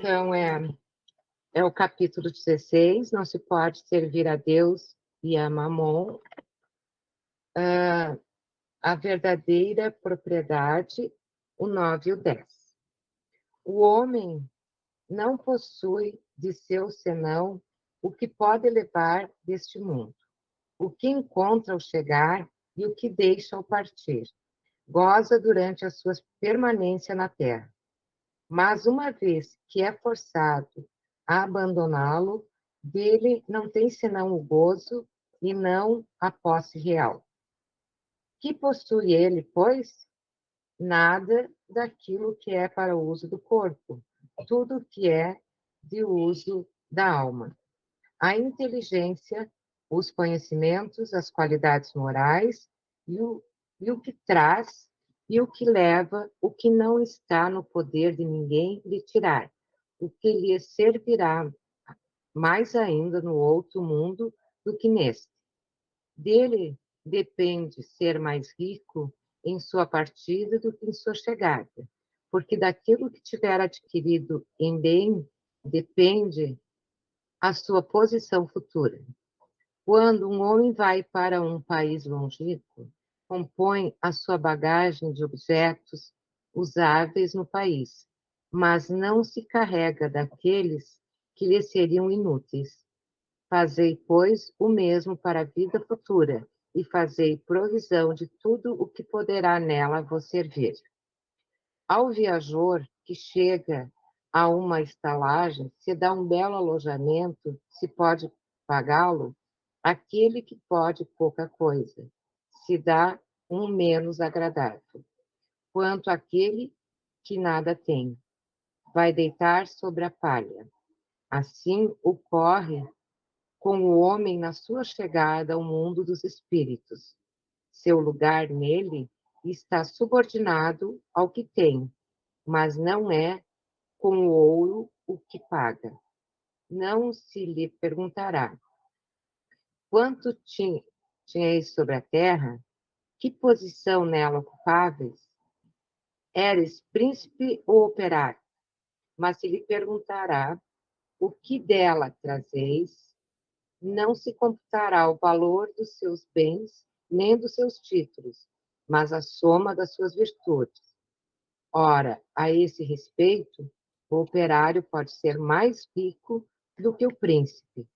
Então, é o capítulo 16, não se pode servir a Deus e a Mamon, a verdadeira propriedade, o 9 e o 10. O homem não possui de seu senão o que pode levar deste mundo, o que encontra ao chegar e o que deixa ao partir. Goza durante a sua permanência na terra. Mas uma vez que é forçado a abandoná-lo, dele não tem senão o gozo e não a posse real. Que possui ele, pois? Nada daquilo que é para o uso do corpo, tudo que é de uso da alma. A inteligência, os conhecimentos, as qualidades morais e o que traz e o que leva, o que não está no poder de ninguém lhe tirar, o que lhe servirá mais ainda no outro mundo do que neste. Dele depende ser mais rico em sua partida do que em sua chegada, porque daquilo que tiver adquirido em bem depende a sua posição futura. Quando um homem vai para um país longínquo, compõe a sua bagagem de objetos usáveis no país, mas não se carrega daqueles que lhe seriam inúteis. Fazei, pois, o mesmo para a vida futura, e fazei provisão de tudo o que poderá nela vos servir. Ao viajor que chega a uma estalagem, se dá um belo alojamento, se pode pagá-lo, aquele que pode pouca coisa, se dá um menos agradável. Quanto aquele que nada tem, vai deitar sobre a palha. Assim ocorre com o homem na sua chegada ao mundo dos espíritos. Seu lugar nele está subordinado ao que tem, mas não é com o ouro o que paga. Não se lhe perguntará: quanto tinhais sobre a terra? Que posição nela ocupáveis? Eres príncipe ou operário? Mas se lhe perguntará: o que dela trazeis? Não se computará o valor dos seus bens, nem dos seus títulos, mas a soma das suas virtudes. Ora, a esse respeito, o operário pode ser mais rico do que o príncipe.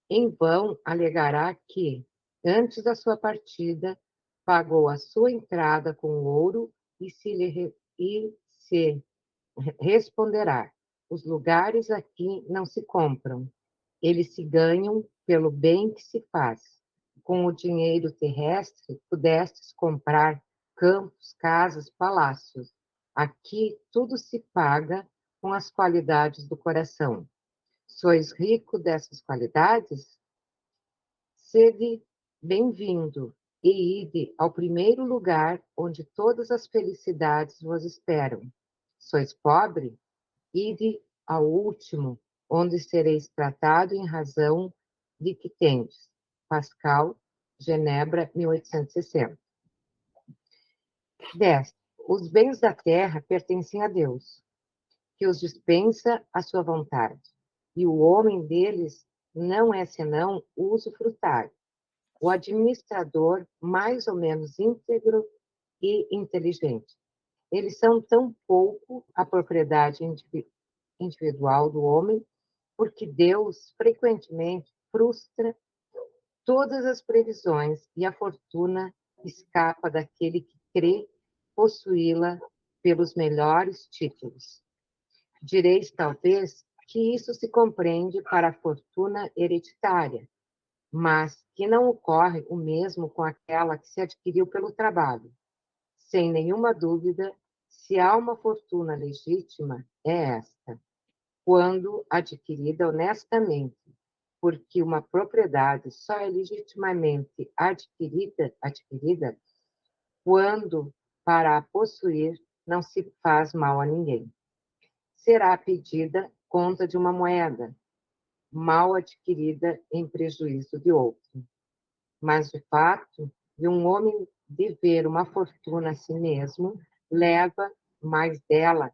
Em vão alegará que, antes da sua partida, pagou a sua entrada com ouro e se responderá: os lugares aqui não se compram, eles se ganham pelo bem que se faz. Com o dinheiro terrestre, pudestes comprar campos, casas, palácios. Aqui tudo se paga com as qualidades do coração. Sois rico dessas qualidades? Sede bem-vindo e ide ao primeiro lugar onde todas as felicidades vos esperam. Sois pobre? Ide ao último, onde sereis tratado em razão de que tendes. Pascal, Genebra, 1860. 10. Os bens da terra pertencem a Deus, que os dispensa à sua vontade, e o homem deles não é senão o usufrutário, o administrador mais ou menos íntegro e inteligente. Eles são tão pouco a propriedade individual do homem, porque Deus frequentemente frustra todas as previsões e a fortuna escapa daquele que crê possuí-la pelos melhores títulos. Direis, talvez, que isso se compreende para a fortuna hereditária, mas que não ocorre o mesmo com aquela que se adquiriu pelo trabalho. Sem nenhuma dúvida, se há uma fortuna legítima, é esta, quando adquirida honestamente, porque uma propriedade só é legitimamente adquirida quando, para a possuir, não se faz mal a ninguém. Será pedida conta de uma moeda, mal adquirida em prejuízo de outro. Mas o fato de um homem dever uma fortuna a si mesmo leva mais dela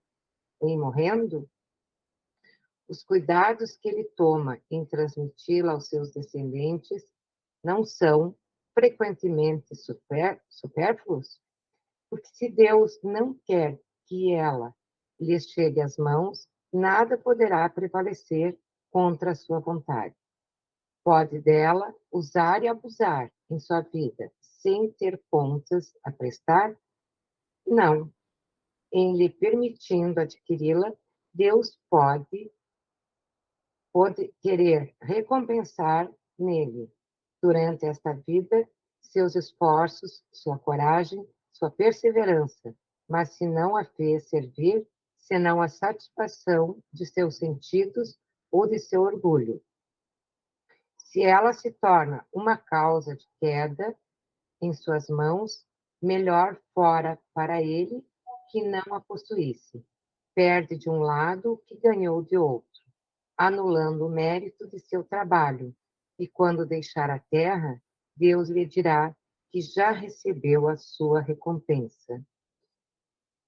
em morrendo? Os cuidados que ele toma em transmiti-la aos seus descendentes não são frequentemente supérfluos? Porque se Deus não quer que ela lhes chegue às mãos, nada poderá prevalecer contra a sua vontade. Pode dela usar e abusar em sua vida sem ter contas a prestar? Não. Em lhe permitindo adquiri-la, Deus pode querer recompensar nele, durante esta vida, seus esforços, sua coragem, sua perseverança, mas se não a fez servir, senão a satisfação de seus sentidos ou de seu orgulho. Se ela se torna uma causa de queda em suas mãos, melhor fora para ele que não a possuísse. Perde de um lado o que ganhou de outro, anulando o mérito de seu trabalho. E quando deixar a terra, Deus lhe dirá que já recebeu a sua recompensa.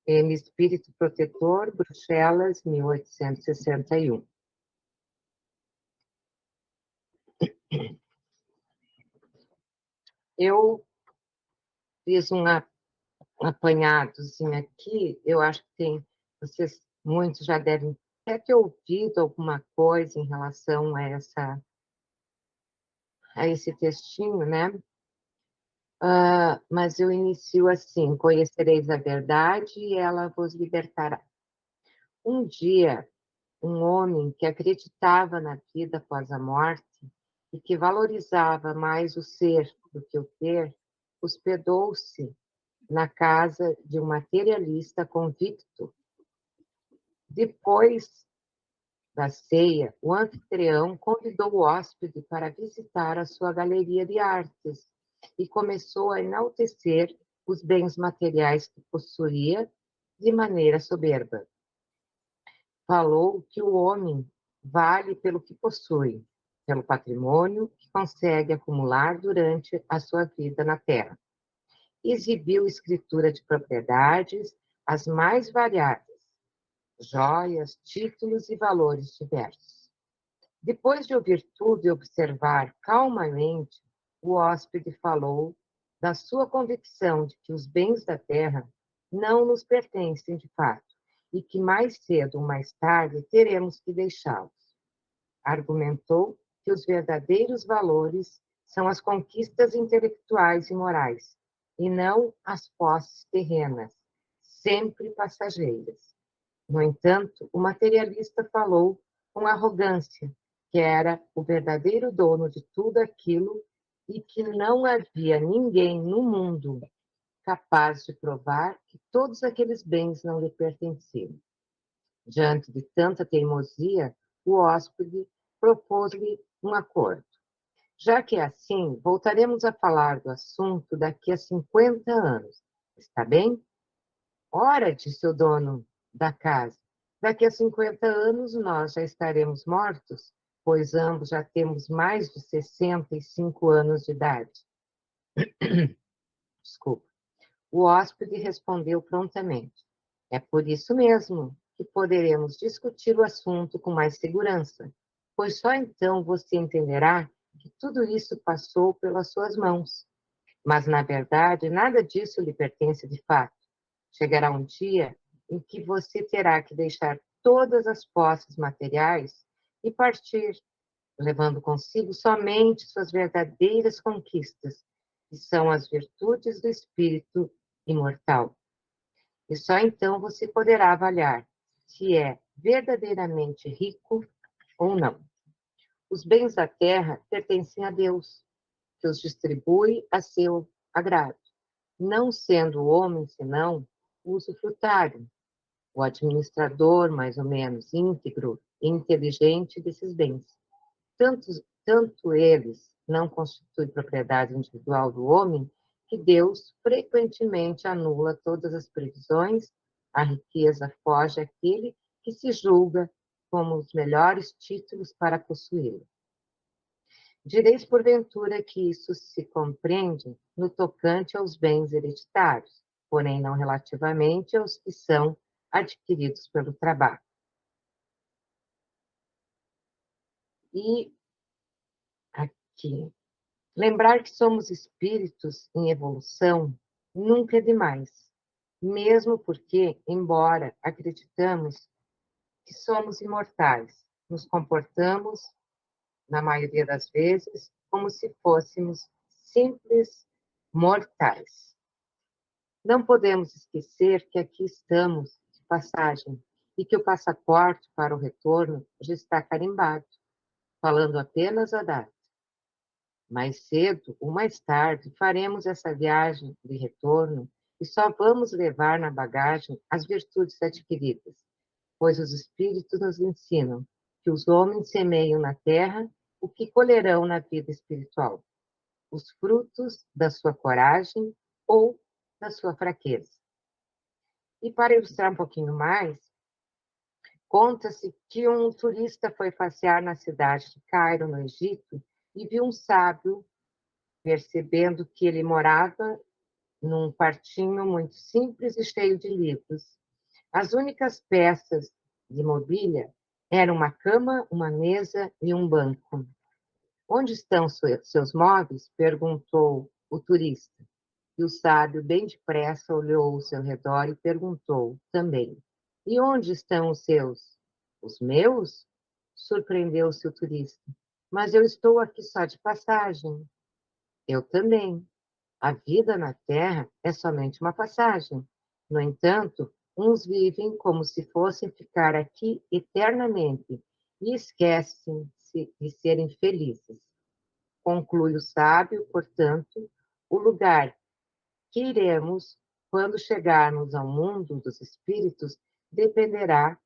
M. Espírito Protetor, Bruxelas, 1861. Eu fiz um apanhadozinho aqui, eu acho que vocês muitos já devem até ter ouvido alguma coisa em relação a esse textinho, né? Mas eu inicio assim: conhecereis a verdade e ela vos libertará. Um dia, um homem que acreditava na vida após a morte e que valorizava mais o ser do que o ter, hospedou-se na casa de um materialista convicto. Depois da ceia, o anfitrião convidou o hóspede para visitar a sua galeria de artes e começou a enaltecer os bens materiais que possuía de maneira soberba. Falou que o homem vale pelo que possui, pelo patrimônio que consegue acumular durante a sua vida na Terra. Exibiu escritura de propriedades as mais variadas, joias, títulos e valores diversos. Depois de ouvir tudo e observar calmamente, o hóspede falou da sua convicção de que os bens da terra não nos pertencem de fato e que mais cedo ou mais tarde teremos que deixá-los. Argumentou que os verdadeiros valores são as conquistas intelectuais e morais, e não as posses terrenas, sempre passageiras. No entanto, o materialista falou com arrogância que era o verdadeiro dono de tudo aquilo e que não havia ninguém no mundo capaz de provar que todos aqueles bens não lhe pertenciam. Diante de tanta teimosia, o hóspede propôs-lhe um acordo. Já que é assim, voltaremos a falar do assunto daqui a 50 anos. Está bem? Ora, disse o dono da casa, daqui a 50 anos nós já estaremos mortos, pois ambos já temos mais de 65 anos de idade. Desculpa. O hóspede respondeu prontamente: é por isso mesmo que poderemos discutir o assunto com mais segurança, pois só então você entenderá que tudo isso passou pelas suas mãos. Mas, na verdade, nada disso lhe pertence de fato. Chegará um dia em que você terá que deixar todas as posses materiais e partir, levando consigo somente suas verdadeiras conquistas, que são as virtudes do espírito imortal. E só então você poderá avaliar se é verdadeiramente rico ou não. Os bens da terra pertencem a Deus, que os distribui a seu agrado, não sendo o homem senão o usufrutário, o administrador mais ou menos íntegro e inteligente desses bens. Tanto eles não constituem propriedade individual do homem, que Deus frequentemente anula todas as previsões, a riqueza foge àquele que se julga como os melhores títulos para possuí-lo. Direis, porventura, que isso se compreende no tocante aos bens hereditários, porém não relativamente aos que são adquiridos pelo trabalho. E aqui, lembrar que somos espíritos em evolução nunca é demais, mesmo porque, embora acreditamos que somos imortais, nos comportamos, na maioria das vezes, como se fôssemos simples mortais. Não podemos esquecer que aqui estamos de passagem e que o passaporte para o retorno já está carimbado, falando apenas a data. Mais cedo ou mais tarde faremos essa viagem de retorno e só vamos levar na bagagem as virtudes adquiridas, pois os espíritos nos ensinam que os homens semeiam na terra o que colherão na vida espiritual, os frutos da sua coragem ou da sua fraqueza. E para ilustrar um pouquinho mais, conta-se que um turista foi passear na cidade de Cairo, no Egito, e viu um sábio, percebendo que ele morava num quartinho muito simples e cheio de livros. As únicas peças de mobília eram uma cama, uma mesa e um banco. Onde estão seus móveis? Perguntou o turista. E o sábio, bem depressa, olhou ao seu redor e perguntou também: E onde estão os seus? Os meus? Surpreendeu-se o turista. Mas eu estou aqui só de passagem. Eu também. A vida na Terra é somente uma passagem. No entanto, uns vivem como se fossem ficar aqui eternamente e esquecem-se de serem felizes. Conclui o sábio, portanto, o lugar que iremos quando chegarmos ao mundo dos espíritos dependerá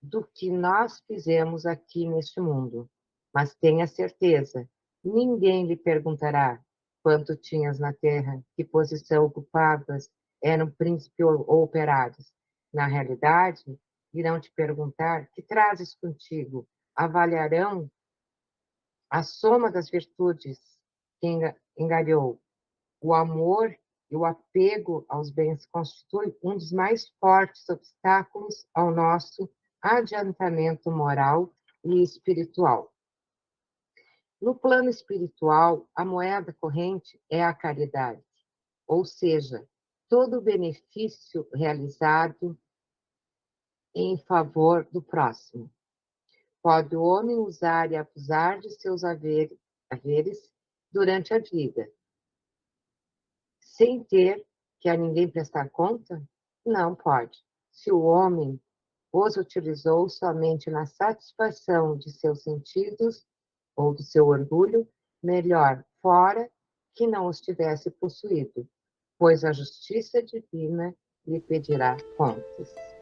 do que nós fizemos aqui neste mundo. Mas tenha certeza, ninguém lhe perguntará quanto tinhas na terra, que posição ocupavas, eram príncipe ou operários. Na realidade, irão te perguntar que trazes contigo, avaliarão a soma das virtudes que engariou. O amor e o apego aos bens constitui um dos mais fortes obstáculos ao nosso adiantamento moral e espiritual. No plano espiritual, a moeda corrente é a caridade, ou seja, todo o benefício realizado em favor do próximo. Pode o homem usar e abusar de seus haveres durante a vida, sem ter que a ninguém prestar conta? Não pode. Se o homem os utilizou somente na satisfação de seus sentidos ou do seu orgulho, melhor fora que não os tivesse possuído, pois a justiça divina lhe pedirá contas.